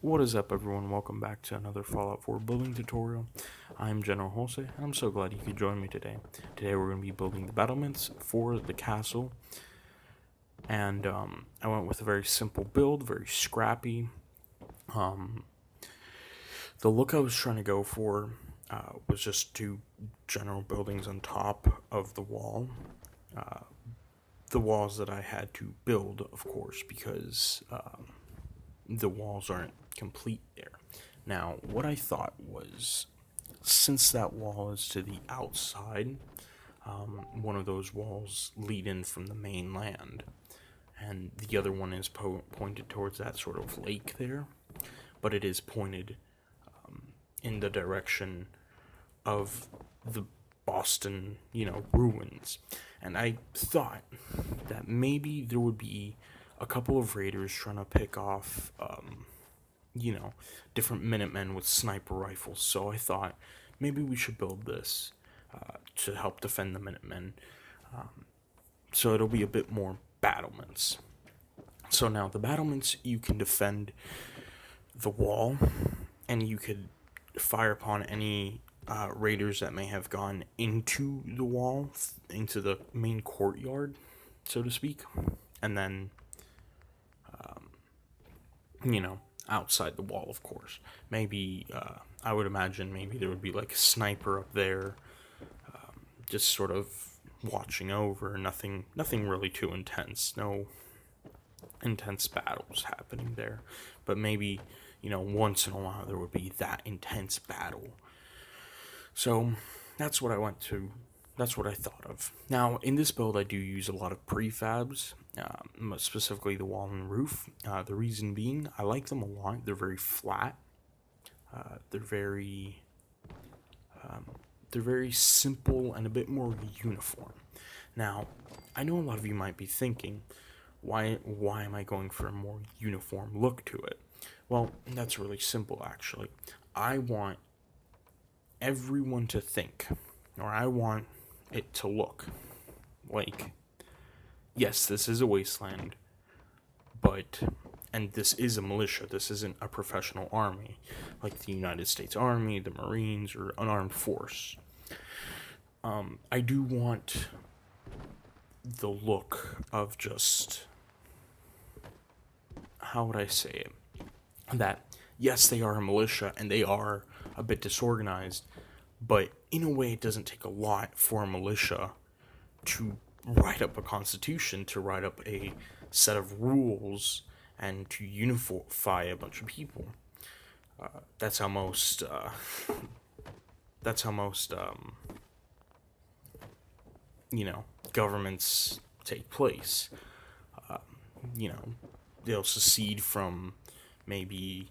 What is up, everyone? Welcome back to another Fallout 4 building tutorial. I'm General Jose, and I'm so glad you could join me today. Today we're going to be building the battlements for the castle, and I went with a very simple build, very scrappy. Um, the look I was trying to go for was just two general buildings on top of the wall. The walls that I had to build, of course, because the walls aren't complete there. Now, what I thought was, since that wall is to the outside, one of those walls lead in from the mainland, and the other one is pointed towards that sort of lake there, but it is pointed in the direction of the Boston, ruins. And I thought that maybe there would be a couple of raiders trying to pick off, different Minutemen with sniper rifles. So I thought maybe we should build this to help defend the Minutemen. So it'll be a bit more battlements. So now the battlements, you can defend the wall, and you could fire upon any raiders that may have gone into the wall, into the main courtyard, so to speak, and then, outside the wall, of course. Maybe, I would imagine maybe there would be like a sniper up there, just sort of watching over. Nothing really too intense. No intense battles happening there, but maybe once in a while there would be that intense battle. So that's what I went to. That's what I thought of. Now, in this build, I do use a lot of prefabs, specifically the wall and roof. The reason being, I like them a lot. They're very flat. They're very, they're very simple and a bit more uniform. Now, I know a lot of you might be thinking, why am I going for a more uniform look to it? Well, that's really simple, actually. I want everyone to think, or I want it to look like, yes, this is a wasteland, and this is a militia. This isn't a professional army like the United States Army, the Marines, or an armed force. I do want the look of just, how would I say it? That, yes, they are a militia and they are a bit disorganized, but in a way, it doesn't take a lot for a militia to write up a constitution, to write up a set of rules, and to unify a bunch of people. That's how most. That's how most. Governments take place. Uh, you know, they'll secede from maybe.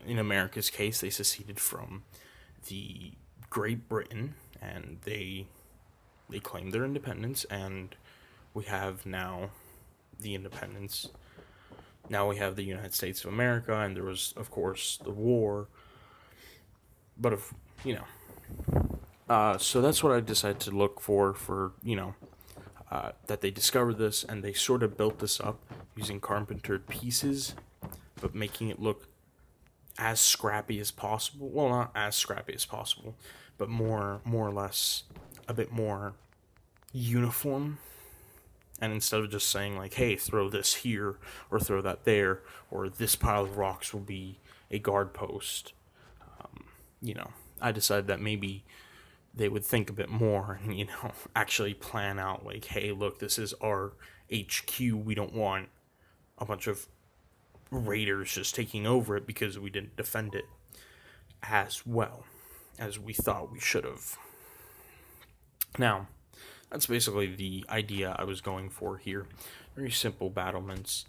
In America's case, they seceded from the Great Britain, and they claimed their independence, and we have now the independence. Now we have the United States of America, and there was, of course, the war. But if so that's what I decided to look for that they discovered this, and they sort of built this up using carpentered pieces, but making it look as scrappy as possible. Well, not as scrappy as possible, but more or less a bit more uniform. And instead of just saying like, hey, throw this here or throw that there, or this pile of rocks will be a guard post, I decided that maybe they would think a bit more and, actually plan out like, hey, look, this is our HQ. We don't want a bunch of raiders just taking over it because we didn't defend it as well as we thought we should have. Now, that's basically the idea I was going for here. Very simple battlements.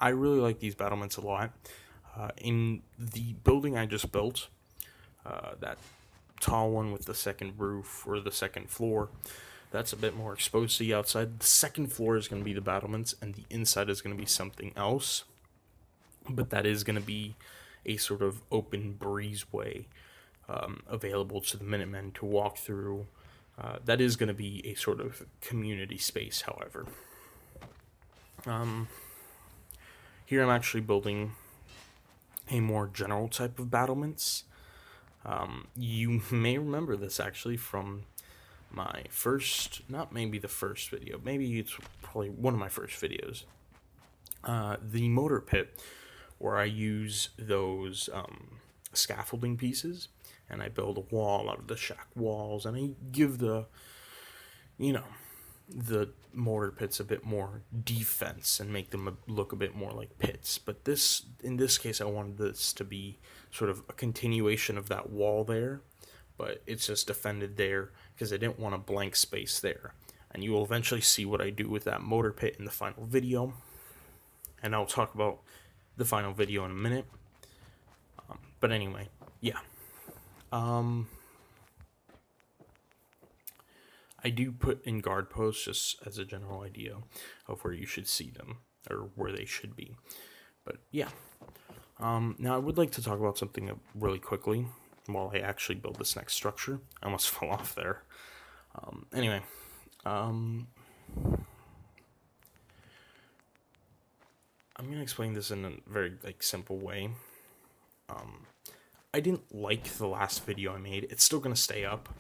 I really like these battlements a lot. In the building I just built, that tall one with the second roof, or the second floor, that's a bit more exposed to the outside. The second floor is going to be the battlements, and the inside is going to be something else. But that is going to be a sort of open breezeway available to the Minutemen to walk through. That is going to be a sort of community space, however. here I'm actually building a more general type of battlements. You may remember this actually from my first, not maybe the first video, maybe it's probably one of my first videos. The motor pit, where I use those scaffolding pieces and I build a wall out of the shack walls, and I give the mortar pits a bit more defense and make them look a bit more like pits. But in this case, I wanted this to be sort of a continuation of that wall there, but it's just defended there because I didn't want a blank space there. And you will eventually see what I do with that motor pit in the final video, and I'll talk about the final video in a minute. But anyway, yeah. I do put in guard posts just as a general idea of where you should see them, or where they should be. But yeah. Now I would like to talk about something really quickly while I actually build this next structure. I almost fell off there. Anyway. I'm going to explain this in a very simple way. I didn't like the last video I made. It's still going to stay up.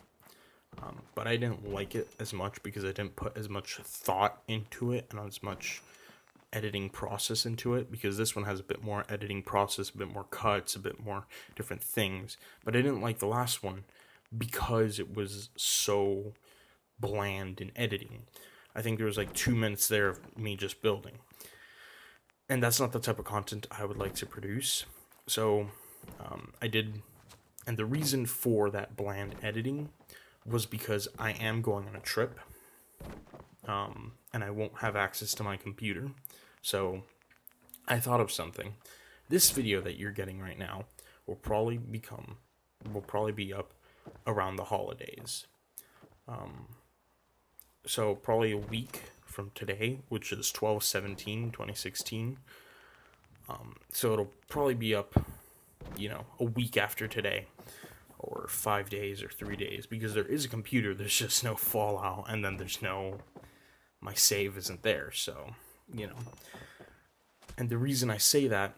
But I didn't like it as much because I didn't put as much thought into it and as much editing process into it, because this one has a bit more editing process, a bit more cuts, a bit more different things. But I didn't like the last one because it was so bland in editing. I think there was 2 minutes there of me just building. And that's not the type of content I would like to produce. So I did, and the reason for that bland editing was because I am going on a trip, and I won't have access to my computer. So I thought of something. This video that you're getting right now will probably be up around the holidays. So probably a week from today, which is 12/17/2016. So it'll probably be up, a week after today, or 5 days or 3 days, because there is a computer, there's just no Fallout, and then my save isn't there, so, And the reason I say that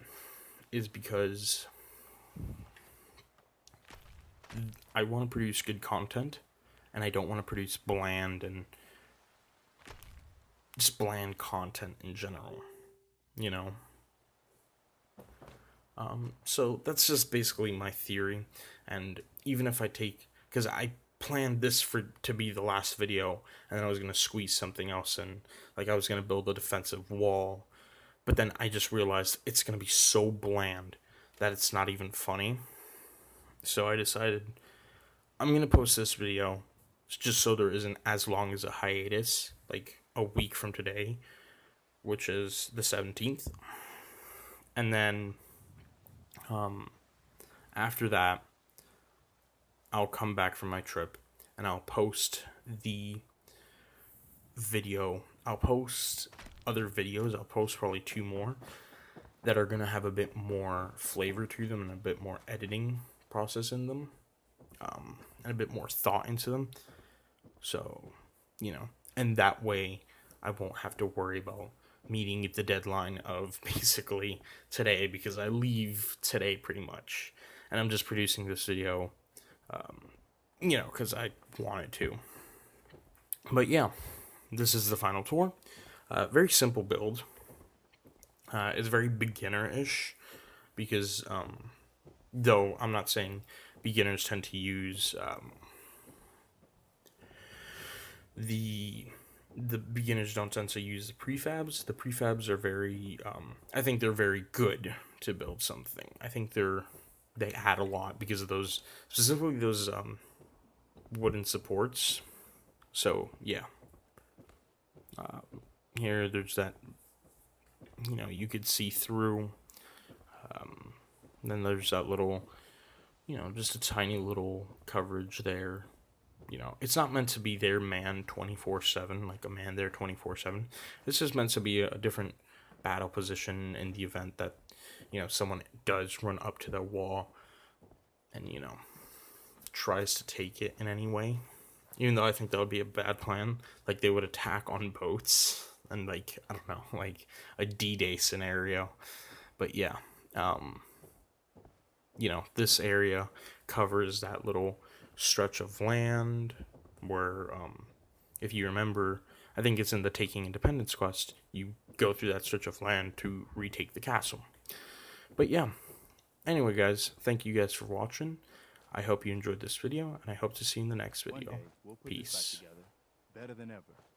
is because I want to produce good content, and I don't want to produce bland content in general, So that's just basically my theory. And even if because I planned this to be the last video, and then I was going to squeeze something else in, I was going to build a defensive wall, but then I just realized it's going to be so bland that it's not even funny. So I decided I'm going to post this video just so there isn't as long as a hiatus, a week from today, which is the 17th. And then after that, I'll come back from my trip and I'll post the video. I'll post other videos. I'll post probably 2 more that are going to have a bit more flavor to them and a bit more editing process in them, and a bit more thought into them. So, and that way I won't have to worry about meeting the deadline of basically today, because I leave today pretty much, and I'm just producing this video, because I wanted to. But yeah, this is the final tour. Very simple build. It's very beginner-ish, because though I'm not saying beginners tend to use the beginners don't tend to use the prefabs. The prefabs are very, I think they're very good to build something. I think they add a lot because of those, specifically those wooden supports. So yeah, here there's that, you could see through. Then there's that little, just a tiny little coverage there. It's not meant to be their man 24/7, like a man there 24/7. This is meant to be a different battle position in the event that, someone does run up to their wall and, tries to take it in any way. Even though I think that would be a bad plan. They would attack on boats. and like, I don't know, like a D-Day scenario. But yeah, you know, this area covers that little stretch of land where, if you remember, I think it's in the Taking Independence quest, you go through that stretch of land to retake the castle. But yeah, anyway, guys, thank you guys for watching. I hope you enjoyed this video, and I hope to see you in the next video. One day, we'll put this back Peace. together better than ever.